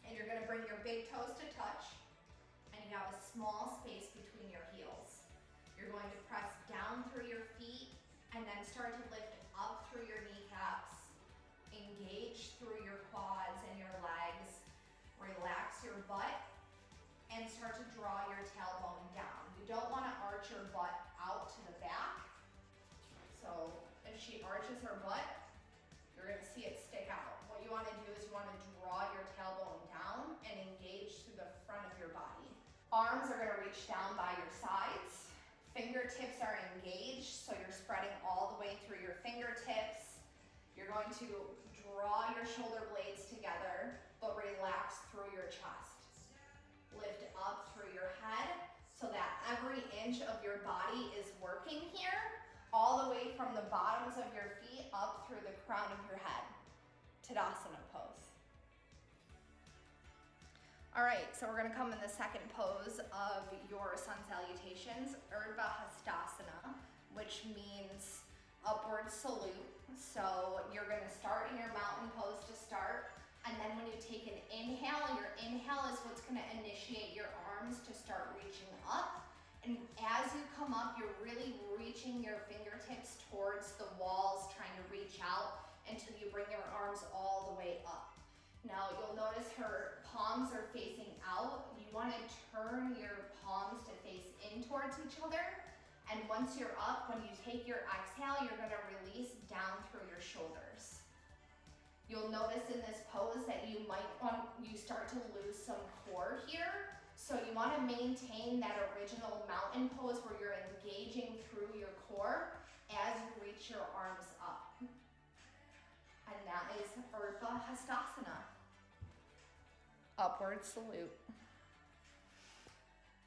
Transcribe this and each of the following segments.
And you're gonna bring your big toes to touch, and you have a small space between your heels. You're going to press down through your feet, and then start to lift up through your kneecaps. Engage through your quads and your legs. Relax your butt, and start to draw your tailbone down. You don't wanna arch your butt out to the back. So if she arches her butt, you're gonna see it stick out. What you wanna do is you wanna draw your tailbone down and engage through the front of your body. Arms are gonna reach down by your sides. Fingertips are engaged, so you're spreading all the way through your fingertips. You're going to draw your shoulder blades together, but relax through your chest. Lift up through your head, so that every inch of your body is working here, all the way from the bottoms of your feet up through the crown of your head. Tadasana pose. All right, so we're gonna come in the second pose of your sun salutations, Urdhva Hastasana, which means upward salute. So you're gonna start in your mountain pose to start, and then when you take an inhale, your inhale is what's gonna initiate your arms to start reaching up. And as you come up, you're really reaching your fingertips towards the walls, trying to reach out until you bring your arms all the way up. Now you'll notice her palms are facing out. You want to turn your palms to face in towards each other. And once you're up, when you take your exhale, you're going to release down through your shoulders. You'll notice in this pose that you start to lose some core here. So you want to maintain that original mountain pose where you're engaging through your core as you reach your arms up. And that is Urdhva Hastasana. Upward salute.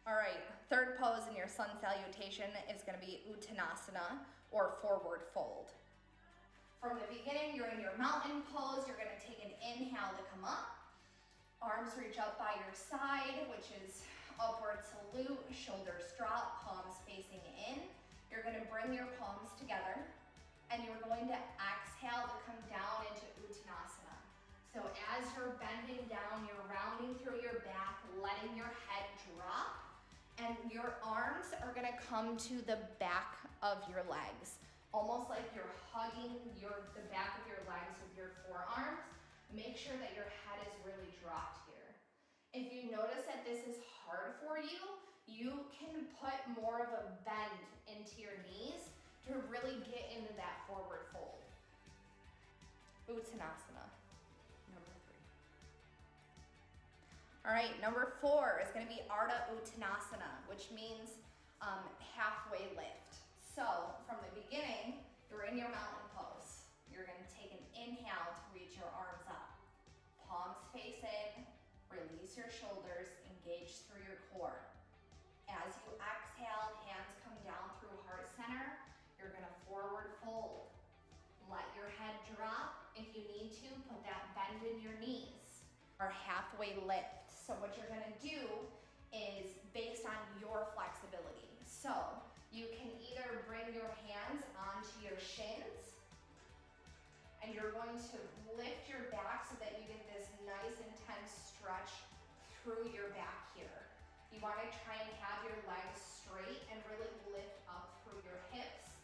All right, third pose in your sun salutation is going to be Uttanasana, or forward fold. From the beginning, you're in your mountain pose. You're going to take an inhale to come up. Arms reach up by your side, which is upward salute, shoulders drop, palms facing in. You're going to bring your palms together, and you're going to exhale to come down into Uttanasana. So as you're bending down, you're rounding through your back, letting your head drop, and your arms are gonna come to the back of your legs, almost like you're hugging the back of your legs with your forearms. Make sure that your head is really dropped here. If you notice that this is hard for you, you can put more of a bend into your knees to really get into that forward fold. Uttanasana, number 3. All right, number 4 is gonna be Ardha Uttanasana, which means halfway lift. So from the beginning, you're in your mountain pose. You're gonna take an inhale to reach your arms up. Palms face in, release your shoulders, engage through your core. As you exhale, hands come down through heart center. You're gonna forward fold. Let your head drop. If you need to, put that bend in your knees. Or halfway lift. So what you're gonna do is based on your flexibility. So you can either bring your hands onto your shins, and you're going to lift your back so that you get this nice intense stretch through your back here. You want to try and have your legs straight and really lift up through your hips,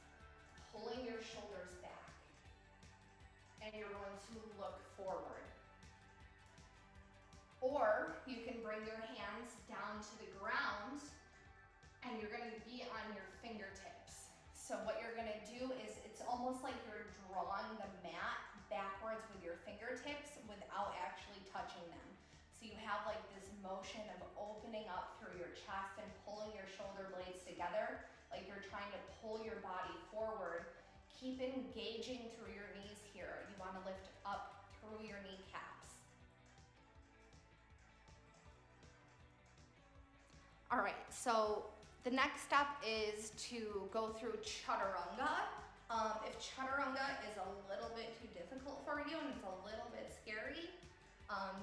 pulling your shoulders back. And you're going to look forward. Or you can bring your hands down to the ground and you're going to be on your fingertips. So what you're going to do is it's almost like you're drawing the mat backwards with your fingertips without actually touching them. So you have like this motion of opening up through your chest and pulling your shoulder blades together, like you're trying to pull your body forward. Keep engaging through your knees here. You want to lift up through your kneecaps. All right, so the next step is to go through Chaturanga. If Chaturanga is a little bit too difficult for you and it's a little bit scary,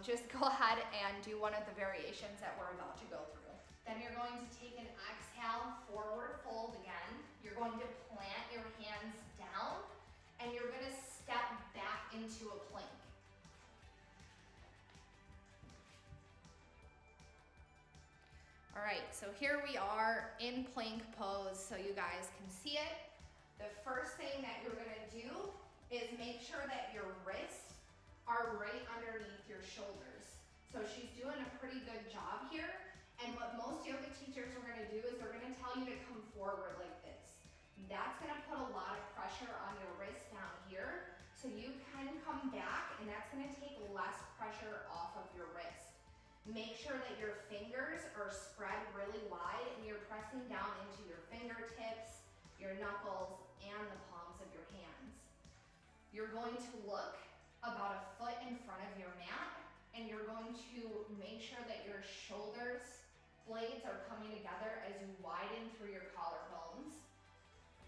just go ahead and do one of the variations that we're about to go through. Then you're going to take an exhale, forward fold again. You're going to plant your hands down and you're gonna step back into a plank. right, so here we are in plank pose so you guys can see it. The first thing that you're gonna do is make sure that your wrists are right underneath your shoulders. So she's doing a pretty good job here. And what most yoga teachers are gonna do is they're gonna tell you to come forward like this. That's gonna put a lot of pressure on your wrist down here. So you can come back and that's gonna take less pressure off of your wrist. Make sure that your fingers are spread really wide and you're pressing down into your fingertips, your knuckles, and the palms of your hands. You're going to look about a foot in front of your mat and you're going to make sure that your shoulders blades are coming together as you widen through your collarbones.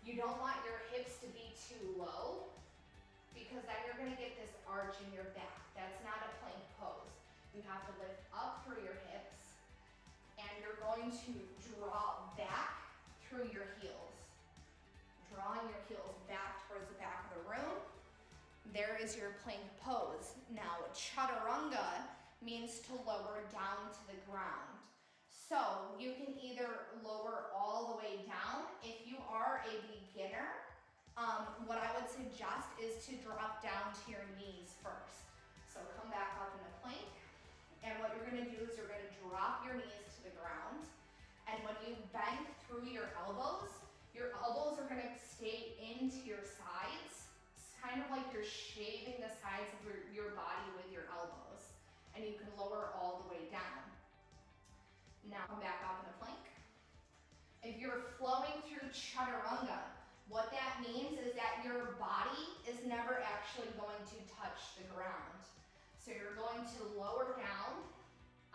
You don't want your hips to be too low because then you're gonna get this arch in your back. That's not a plank pose. You have to lift up through your hips and you're going to draw back through your heels. Drawing your heels back towards the back of the room. There is your plank pose. Now, Chaturanga means to lower down to the ground. So you can either lower all the way down. If you are a beginner, what I would suggest is to drop down to your knees first. So come back up into plank. And what you're gonna do is you're gonna drop your knees to the ground. And when you bend through your elbows are gonna stay into your sides. It's kind of like you're shaving the sides of your body with your elbows. And you can lower all the way down. Now come back up into plank. If you're flowing through Chaturanga, what that means is that your body is never actually going to touch the ground. So you're going to lower down,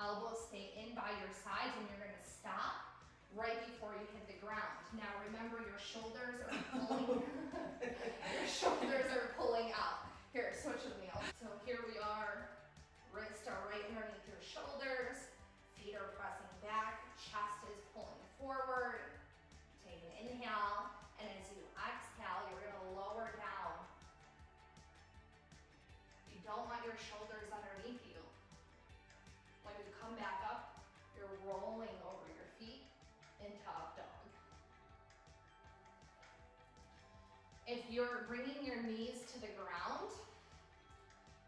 elbows stay in by your sides, and you're gonna stop right before you hit the ground. Now remember, your shoulders are pulling, your shoulders are pulling out. Here, switch with me. So here we are, wrists are right underneath your shoulders, feet are pressing back, chest is pulling forward. Take an inhale, and as you exhale, you're gonna lower down. You don't want your shoulders underneath you. When you come back up, you're rolling over your feet into up dog. If you're bringing your knees to the ground,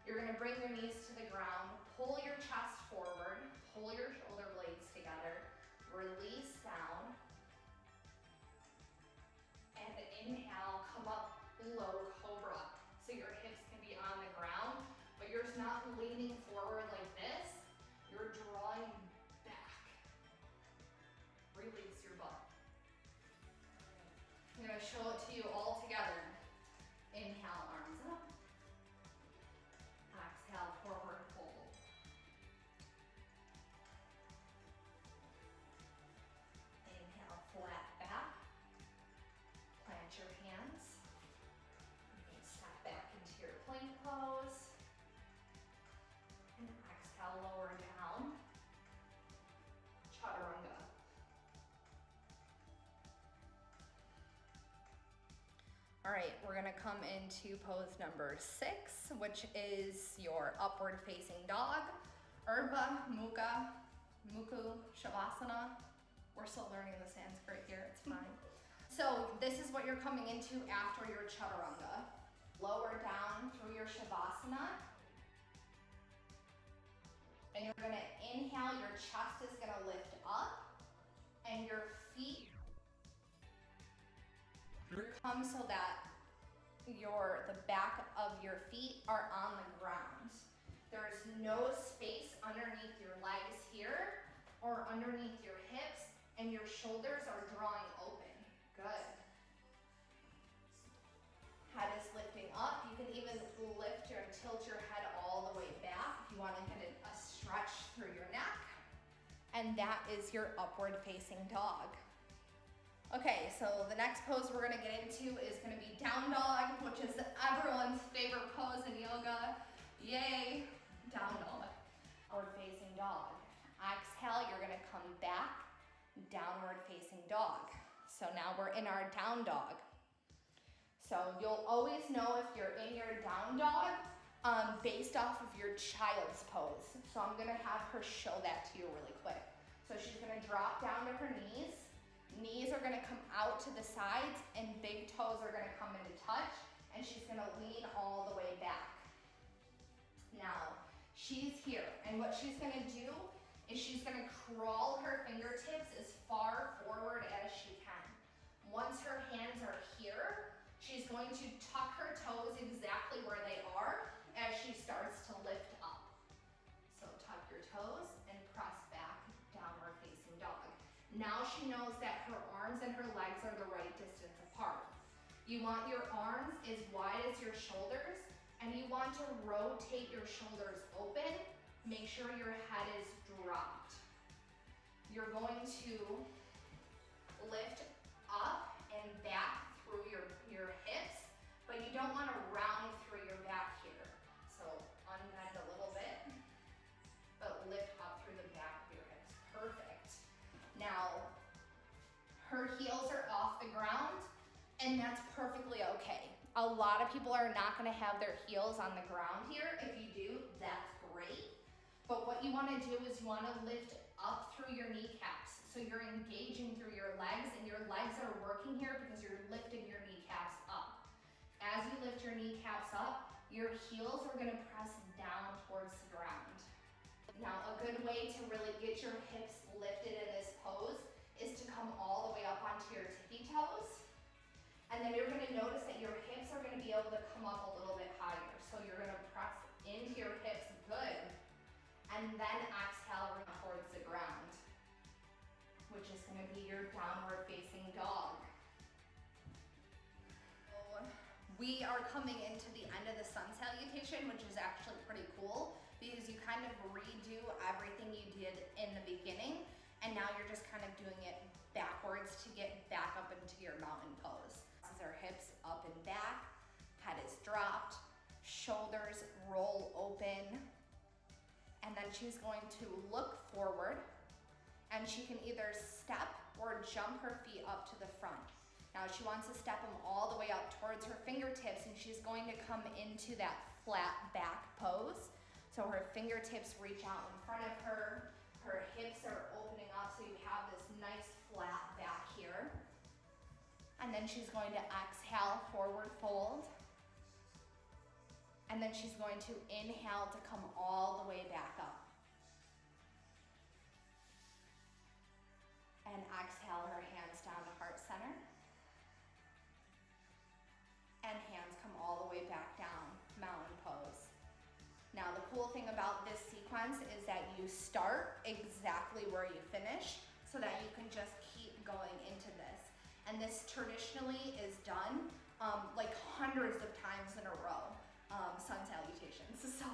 you're gonna bring your knees to the ground, pull your chest forward, pull your shoulder blades together, release down, and inhale, come up, low cobra. So your hips can be on the ground, but you're not leaning forward like this, you're drawing back. Release your butt. I'm gonna show it to you all together. Inhale, arms up. Exhale, forward fold. Inhale, flat back. Plant your hands. You can step back into your plank pose. And exhale, lower down. Chaturanga. All right, we're gonna come into pose number 6, which is your upward facing dog. Urdhva Mukha Mukha Shavasana. We're still learning the Sanskrit here, it's fine. So this is what you're coming into after your Chaturanga. Lower down through your Shavasana. And you're gonna inhale, your chest is gonna lift up, and your feet come so that the back of your feet are on the ground. There is no space underneath your legs here or underneath your hips, and your shoulders are drawing open. Good. Head is lifting up. You can even lift and tilt your head all the way back if you want to get a stretch through your neck. And that is your upward facing dog. Okay, so the next pose we're gonna get into is gonna be down dog, which is everyone's favorite pose in yoga. Yay, down dog. Upward facing dog. Exhale, you're gonna come back, downward facing dog. So now we're in our down dog. So you'll always know if you're in your down dog based off of your child's pose. So I'm gonna have her show that to you really quick. So she's gonna drop down to her knees. Knees are gonna come out to the sides and big toes are gonna come into touch, and she's gonna lean all the way back. Now, she's here, and what she's gonna do is she's gonna crawl her fingertips as far forward as she can. Once her hands are here, she's going to tuck her toes exactly where they are as she starts to lift up. So tuck your toes and press back, downward facing dog. Now she knows that her arms and her legs are the right distance apart. You want your arms as wide as your shoulders, and you want to rotate your shoulders open. Make sure your head is dropped. You're going to lift up and back through your hips, but you don't want to round through your back here. So unbend a little bit, but lift up through the back of your hips. Perfect. Now, her heels are off the ground, and that's perfectly okay. A lot of people are not gonna have their heels on the ground here. If you do, that's great. But what you wanna do is you wanna lift up through your kneecaps. So you're engaging through your legs, and your legs are working here because you're lifting your kneecaps up. As you lift your kneecaps up, your heels are gonna press down towards the ground. Now, a good way to really get your hips lifted in this pose is to come all the way up onto your tippy toes. And then you're gonna notice that your hips are gonna be able to come up a little bit higher. So you're gonna press into your hips, good. And then exhale towards the ground, which is gonna be your downward facing dog. So we are coming into the end of the sun salutation, which is actually pretty cool because you kind of redo everything you did in the beginning, and now you're just kind of doing it backwards to get back up into your mountain pose. Her hips up and back, head is dropped, shoulders roll open, and then she's going to look forward, and she can either step or jump her feet up to the front. Now she wants to step them all the way up towards her fingertips, and she's going to come into that flat back pose. So her fingertips reach out in front of her, her hips are opening up, so you have this nice flat back here. And then she's going to exhale, forward fold. And then she's going to inhale to come all the way back up. And exhale her hands down to heart center. And hands come all the way back down, mountain pose. Now the cool thing about this sequence is that you start exactly where you finish so that you can just keep going into this. And this traditionally is done like hundreds of times in a row, sun salutations. So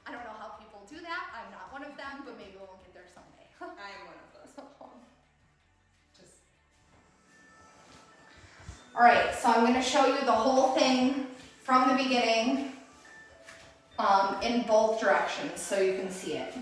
I don't know how people do that. I'm not one of them, but maybe we'll get there someday. I am one of those. All right, so I'm gonna show you the whole thing from the beginning in both directions so you can see it.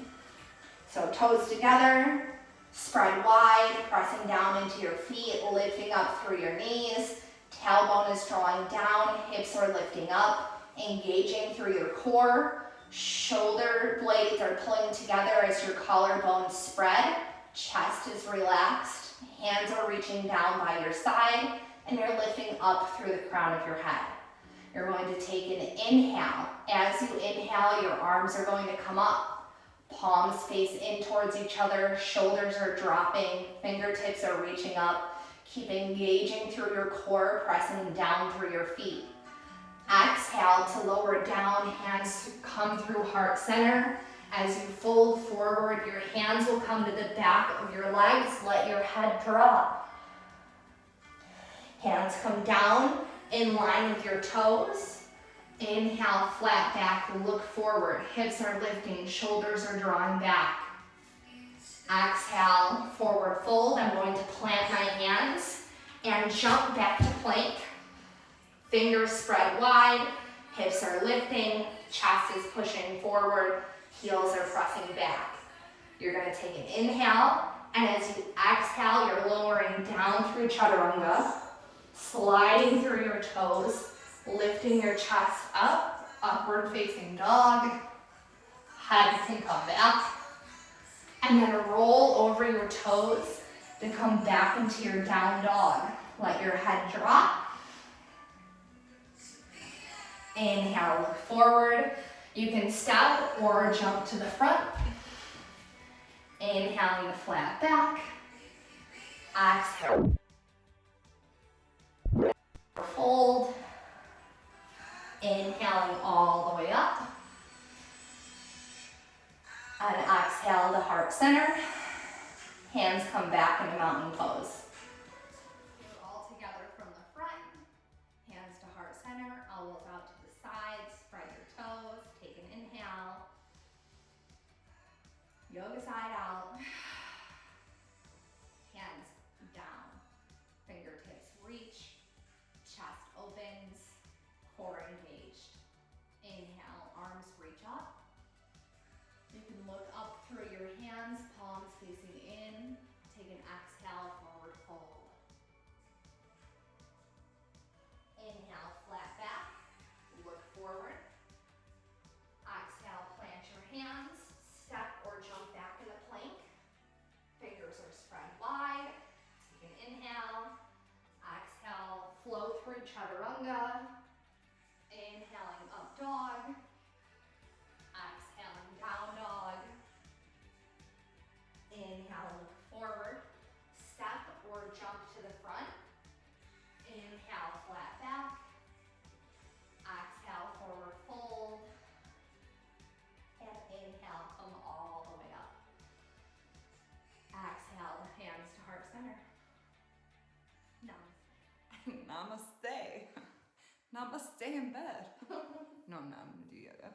So toes together, spread wide, pressing down into your feet, lifting up through your knees. Tailbone is drawing down, hips are lifting up, engaging through your core. Shoulder blades are pulling together as your collarbones spread. Chest is relaxed, hands are reaching down by your side, and you're lifting up through the crown of your head. You're going to take an inhale. As you inhale, your arms are going to come up. Palms face in towards each other, shoulders are dropping, fingertips are reaching up. Keep engaging through your core, pressing down through your feet. Exhale to lower down, hands come through heart center. As you fold forward, your hands will come to the back of your legs. Let your head drop. Hands come down in line with your toes. Inhale, flat back, look forward. Hips are lifting, shoulders are drawing back. Exhale, forward fold. I'm going to plant my hands and jump back to plank. Fingers spread wide, hips are lifting, chest is pushing forward, heels are pressing back. You're gonna take an inhale, and as you exhale, you're lowering down through Chaturanga, sliding through your toes, lifting your chest up, upward facing dog. Head can come back. And then roll over your toes to come back into your down dog. Let your head drop. Inhale, look forward. You can step or jump to the front. Inhaling flat back. Exhale. Fold. Inhaling all the way up. And exhale to heart center. Hands come back into mountain pose. All together from the front. Hands to heart center. Elbows out to the sides. Spread your toes. Take an inhale. Yoga side out. Hands down. Fingertips reach. Chest opens. Core engaged. Inhale, arms reach up. You can look up through your hands, palms facing in. Take an exhale, forward fold. Inhale, flat back. Look forward. Exhale, plant your hands. Step or jump back in a plank. Fingers are spread wide. Take an inhale. Exhale, flow through Chaturanga. Inhaling up dog. Exhaling down dog. Inhale, look forward. Step or jump to the front. Inhale, flat back. Exhale, forward fold. And inhale, come all the way up. Exhale, hands to heart center. Namaste. Namaste in bed. No, I'm gonna do yoga.